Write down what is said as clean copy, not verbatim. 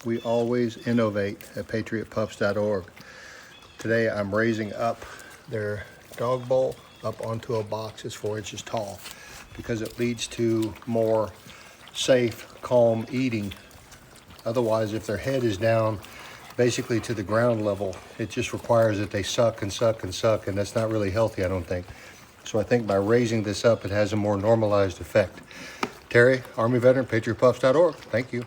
We always innovate at PatriotPups.org. Today I'm raising up their dog bowl up onto a box that's 4 inches tall because it leads to more safe, calm eating. Otherwise, if their head is down basically to the ground level, it just requires that they suck and suck and suck, and that's not really healthy, I don't think. So I think by raising this up, it has a more normalized effect. Terry, Army veteran, PatriotPups.org. Thank you.